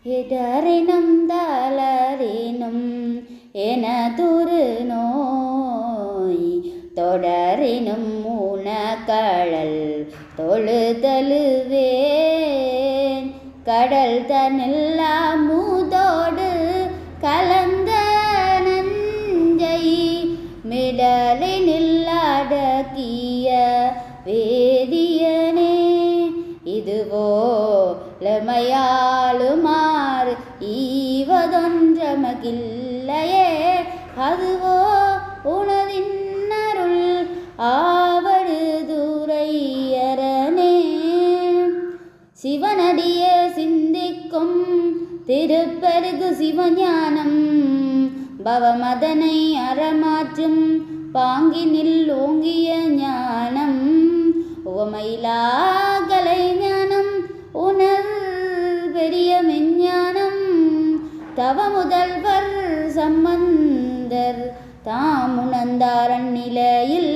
இடரினும் தளரினும் எனதொரு நோய் தொடரினும் ஊனக்கழல் தொழுதழுவேன் கடல் தனில் அமுதோடு கலந்த நஞ்சை மிடலினில் அடக்கிய வேதியனே இதுவோ லமையாளுமாறு ஈவதொன்றமகில்லையே அதுவோ உனதின்னருள் ஆவடு துரையரனே சிவனடிய சிந்திக்கும் திருப்பெருகு சிவஞானம் பவமதனை அறமாற்றும் பாங்கினில் ஓங்கிய ஞானம் உவமையிலாகலை ஞானம் உணர் பெரிய மெஞ்ஞானம் தவ முதல்வர் சம்பந்தர் தாமுணர்ந்தார் அந்நிலையில்